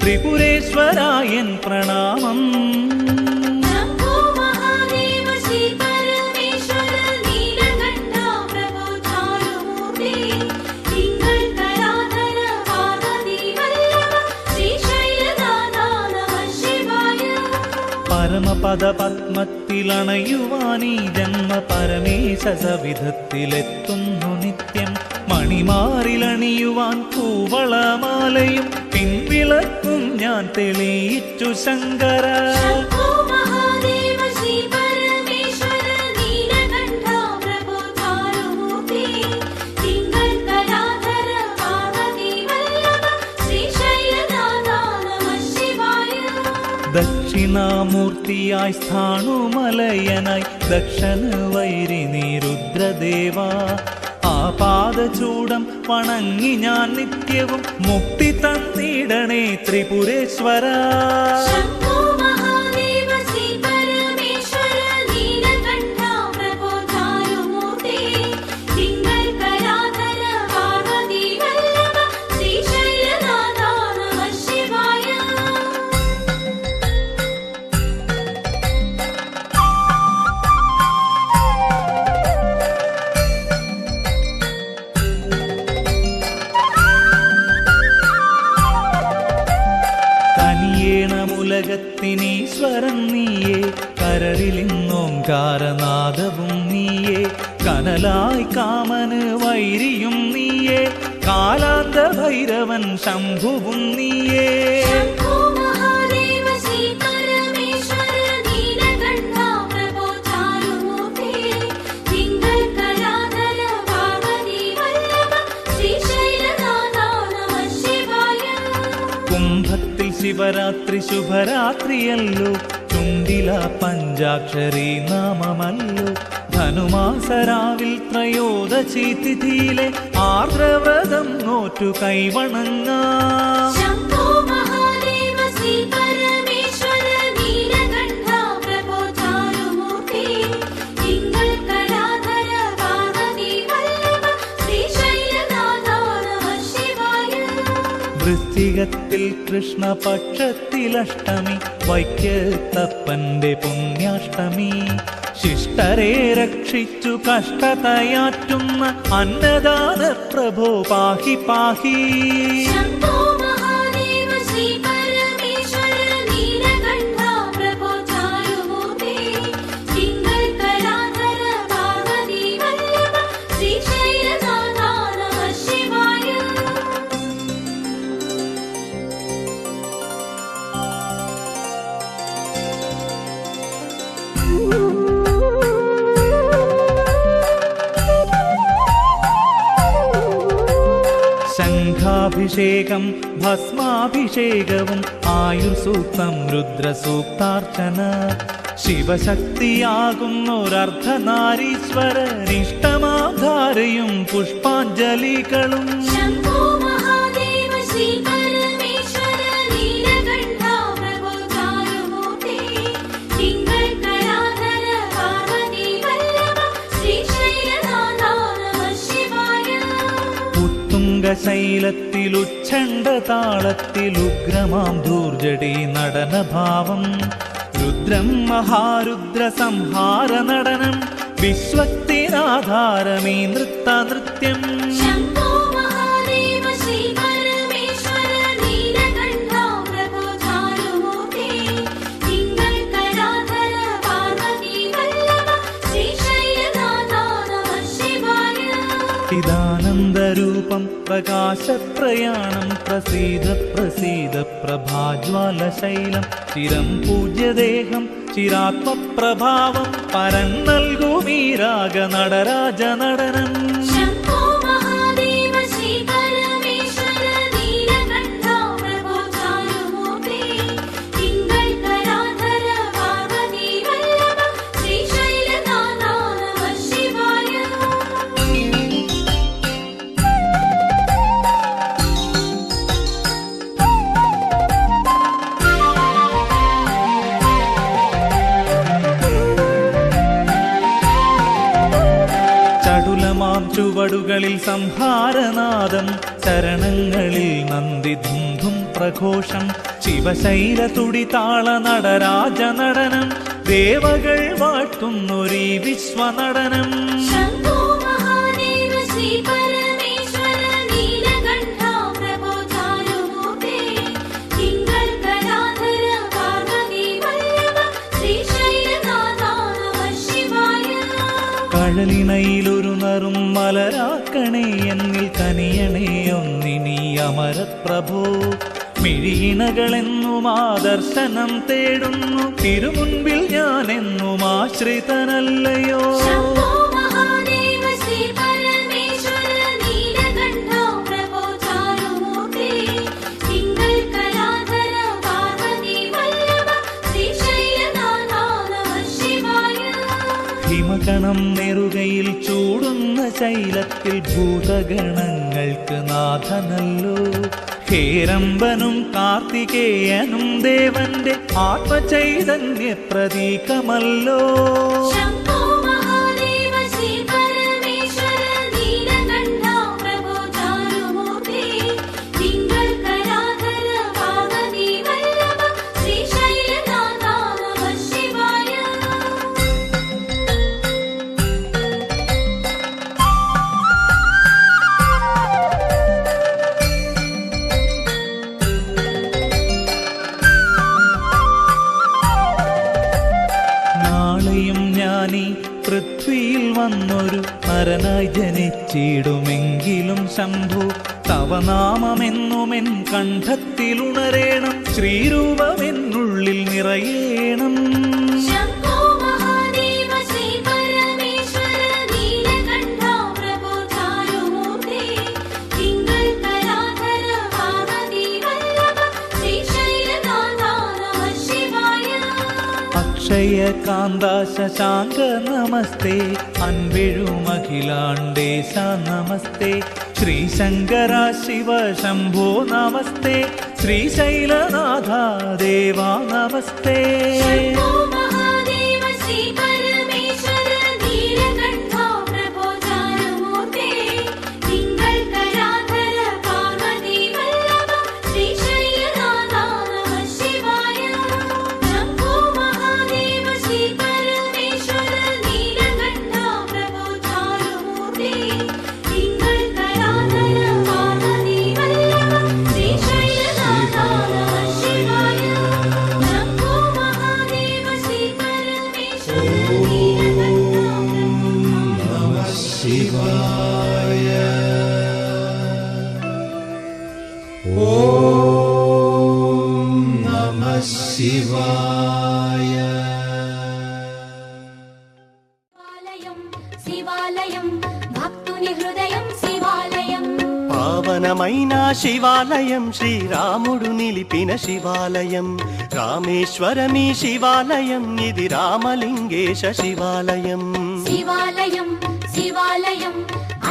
ത്രിപുരേശ്വരായൻ പ്രണാമം. പരമപദപത്മത്തിലണയുവാനീ ജന്മ പരമേശ സവിധത്തിലെത്തുന്നു നിത്യം. മണിമാറിലണിയുവാൻ കൂവളമാലയും പിൻവിളക്കും ഞാൻ തെളിയിച്ചു ശങ്കര. ദക്ഷിണാമൂർത്തിയായി സ്ഥാണുമലയനായി ദക്ഷന വൈരി നീ രുദ്രദേവ. ആ പാദചൂടം വണങ്ങി ഞാൻ നിത്യവും മുക്തി തന്നിടണേ ത്രിപുരേശ്വര. ീശ്വരൻ നീയേ, കരളിലിന്നോംകാരനാദവും നീയേ, കനലായി കാമന് വൈരിയും നീയേ, കാലാന്ത ഭൈരവൻ ശംഭുവും നീയേ. ശിവരാത്രി ശുഭരാത്രിയല്ലോ, ചുണ്ടില പഞ്ചാക്ഷരി നാമമല്ലോ. ധനുമാസരാവിൽ ത്രയോദശി തിഥിയിലെ ആർദ്രവ്രതം നോറ്റു കൈവണങ്ങാം. വൃശ്ചികത്തിൽ കൃഷ്ണപക്ഷത്തിലഷ്ടമി, വൈക്കത്തപ്പന്റെ പുണ്യാഷ്ടമി. ശിഷ്ടരെ രക്ഷിച്ചു കഷ്ടതയാറ്റുന്ന അന്നദാന പ്രഭോ പാഹി പാഹി. ശംഖാഭിഷേകം ഭസ്മാഭിഷേകവും ആയുർസൂക്തം രുദ്രസൂക്താർച്ചന. ശിവശക്തിയാകുന്നൊരർദ്ധനാരീശ്വരനിഷ്ടമാധാരയും പുഷ്പാഞ്ജലികളും. ശൈലത്തിലുച്ഛണ്ഡ താളത്തിലുഗ്രമാം ധൂർജടി നടനഭാവം. രുദ്രം മഹാരുദ്ര സംഹാര നടനം, വിശ്വത്തിനാധാരമീ നൃത്തനൃത്യം. ചിദാനന്ദരൂപം പ്രകാശപ്രയാണം, പ്രസീദ പ്രസീദ പ്രഭാജ്വാലശൈലം. ചിരം പൂജ്യദേഹം ചിരാത്മപ്രഭാവം, പരൻ നൽകുമീ രാഗ നടരാജ നടനം. ചുവടുകളിൽ സംഹാരനാദം, ചരണങ്ങളിൽ നന്ദി ധുംധും പ്രഘോഷം ശിവശൈലതുടിതാള നടരാജ നടനം ദേവകൾ വാഴ്ത്തുന്നൊരീ വിശ്വനടനം കഴലിണയിലൊരു നറും മലരാക്കണേ എന്നിൽ കനിയണേ ഒന്നിനി അമരപ്രഭോ മിഴിയിണകളെന്നും ആദർശനം തേടുന്നു തിരുമുൻപിൽ ഞാനെന്നും ആശ്രിതനല്ലയോ ഹിമകണം നെറുകയിൽ ചൂടുന്ന ശൈലത്തിൽ ഭൂതഗണങ്ങൾക്ക് നാഥനല്ലോ ഹേരംബനും കാർത്തികേയനും ദേവന്റെ ആത്മചൈതന്യ പ്രതീകമല്ലോ പൃഥ്വിയിൽ വന്നൊരു നരനായി ജനിച്ചിടുമെങ്കിലും ശംഭു തവനാമമെന്നുമെൻ കണ്ഠത്തിലുണരേണം ശ്രീരൂപമെന്നുള്ളിൽ നിറയേണം അക്ഷയകാന്ത ശശാങ്ക നമസ്തേ അൻവിഴുമഖിലാണ്ടേശ നമസ്തേ ശ്രീശങ്കര ശിവ ശംഭോ നമസ്തേ ശ്രീശൈലനാഥ ദേവാ നമസ്തേ శివాయ శివాలయం భక్తుని హృదయం శివాలయం పావనమైన శివాలయం శ్రీరాముడు నిలిపిన శివాలయం రామేశ్వరమీ శివాలయం ఇది రామలింగేశ శివాలయం శివాలయం శివాలయం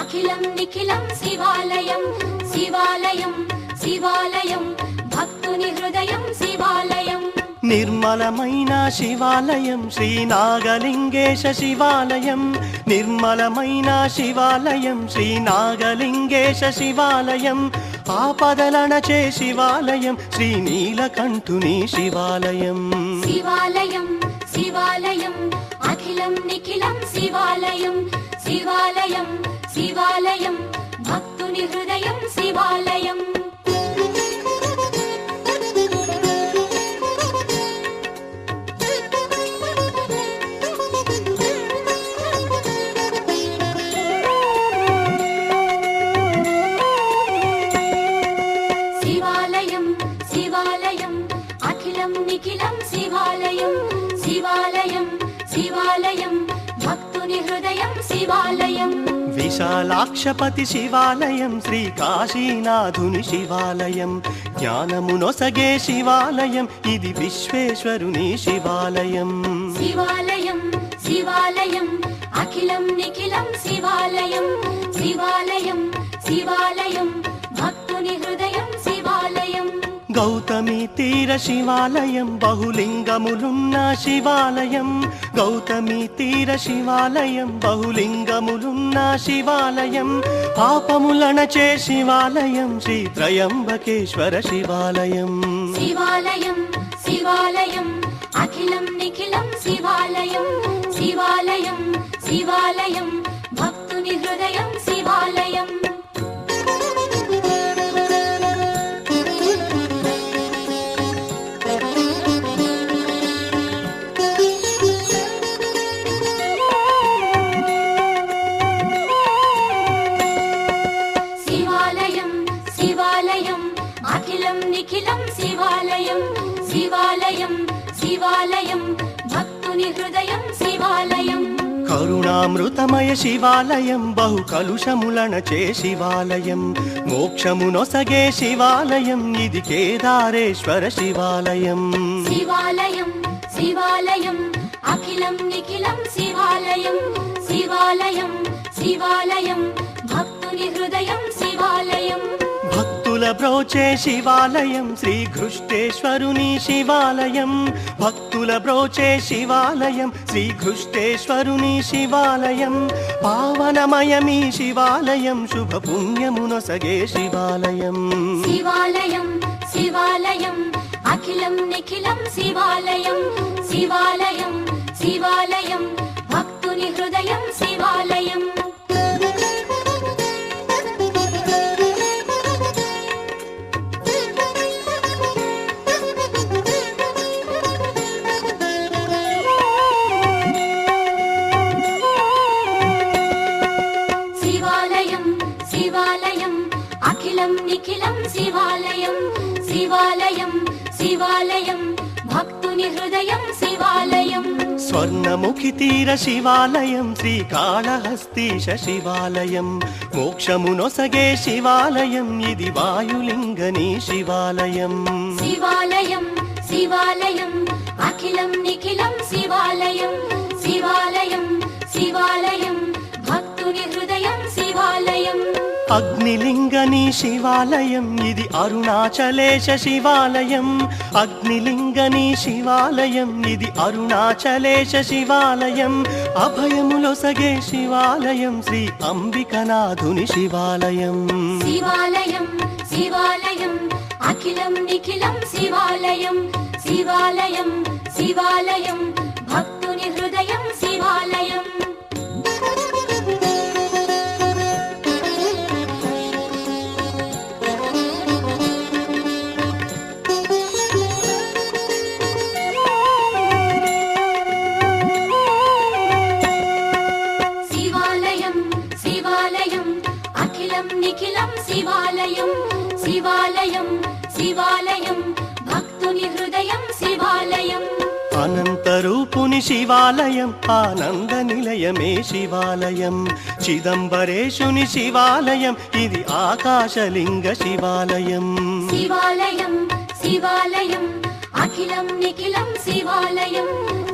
అఖిలం నిఖిలం శివాలయం శివాలయం శివాలయం భక్తుని హృదయం శివాలయం నిర్మలమైన శివాలయం శ్రీనాగలింగేశ శివాలయం నిర్మలమైన శివాలయం శ్రీనాగలింగేశ శివాలయం ఆపదలనచే శివాలయం శ్రీనీలకంఠుని శివాలయం శివాలయం శివాలయం అఖిలం నిఖిలం శివాలయం శివాలయం శివాలయం భక్తుని హృదయం శివాలయం నిఖిలం శివాలయం శివాలయం శివాలయం భక్తుని హృదయం శివాలయం విశాలాక్షపతి శివాలయం శ్రీ కాశీనాథుని శివాలయం జ్ఞానమునొసగే శివాలయం ఇది విశ్వేశ్వరుని శివాలయం శివాలయం శివాలయం అఖిలం నిఖిలం శివాలయం శివాలయం శివాలయం భక్తుని హృదయం శివాలయం గౌతమి తీర శివాలయం బహులింగములున్న శివాలయం గౌతమి తీర శివాలయం బహులింగములున్న శివాలయం పాపములనచే శివాలయం శ్రీ త్రయంబకేశ్వర శివాలయం శివాలయం శివాలయం అఖిలం నిఖిలం శివాలయం శివాలయం శివాలయం భక్తుని హృదయం శివాలయం శివాలయం శివాలయం అఖిలం నిఖిలం శివాలయం శివాలయం శివాలయం భక్తుని హృదయం శివాలయం కరుణామృతమయ శివాలయం బహు కలుషములనచే శివాలయం మోక్షమునొసగే శివాలయం ఇది కేదారేశ్వర శివాలయం శివాలయం శివాలయం అఖిలం నిఖిలం శివాలయం శివాలయం శివాలయం భక్తుని హృదయం శివాలయం భక్తుల బ్రోచే శివాలయం శ్రీ ఘృష్టేశ్వరుని శివాలయం భక్తుల బ్రోచే శివాలయం శ్రీ ఘృష్టేశ్వరుని శివాలయం పావనమయమీ శివాలయం శుభ పుణ్యమునొసగే శివాలయం శివాలయం శివాలయం అఖిలం నిఖిలం శివాలయం శివాలయం శివాలయం భక్తుని హృదయం శివాలయం శివాలయం శివాలయం అఖిలం నిఖిలం శివాలయం శివాలయం శివాలయం భక్తుని హృదయం శివాలయం స్వర్ణముఖి తీర శివాలయం శ్రీకాళహస్తీశ శివాలయం మోక్షమునొసగే శివాలయం ఇది వాయులింగని శివాలయం శివాలయం శివాలయం అఖిలం నిఖిలం శివాలయం శివాలయం శివాలయం భక్తుని హృదయం శివాలయం అగ్నిలింగని శివాలయం ఇది అరుణాచలేశ శివాలయం అగ్నిలింగని శివాలయం ఇది అరుణాచలేశ శివాలయం అభయములొసగే శివాలయం శ్రీ అంబికనాథుని శివాలయం శివాలయం శివాలయం అఖిలం నిఖిలం శివాలయం శివాలయం శివాలయం భక్తుని హృదయం శివాలయం శివాలయం శివాలయం అఖిలం నిఖిలం శివాలయం శివాలయం శివాలయం భక్తుని హృదయం శివాలయం అనంతరూపుని శివాలయం ఆనంద నిలయమే శివాలయం చిదంబరేశుని శివాలయం ఇది ఆకాశలింగ శివాలయం శివాలయం శివాలయం అఖిలం నిఖిలం శివాలయం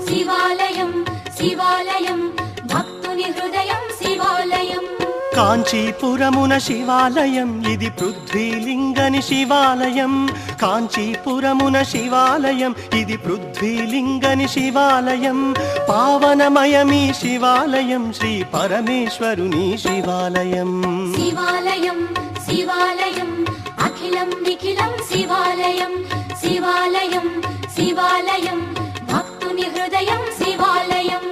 శివాలయం శివాలయం భక్తుని హృదయం శివాలయం కాంచీపురమున శివాలయం ఇది పృథ్వీలింగని శివాలయం కాంచీపురమున శివాలయం ఇది పృథ్వీలింగని శివాలయం పావనమయమీ శివాలయం శ్రీ పరమేశ్వరుని శివాలయం శివాలయం శివాలయం అఖిలం నిఖిలం శివాలయం శివాలయం శివాలయం భక్తుని హృదయం శివాలయం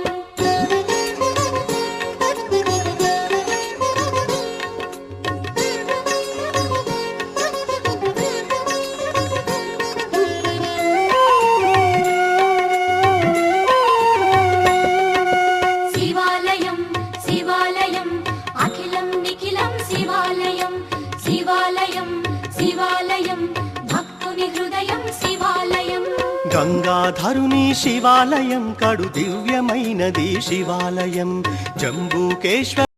శివాలయం శివాలయం అఖిలం నిఖిలం శివాలయం శివాలయం శివాలయం భక్తుని హృదయం శివాలయం గంగాధరుని శివాలయం కడు దివ్యమైనది శివాలయం జంబూకేశ్వర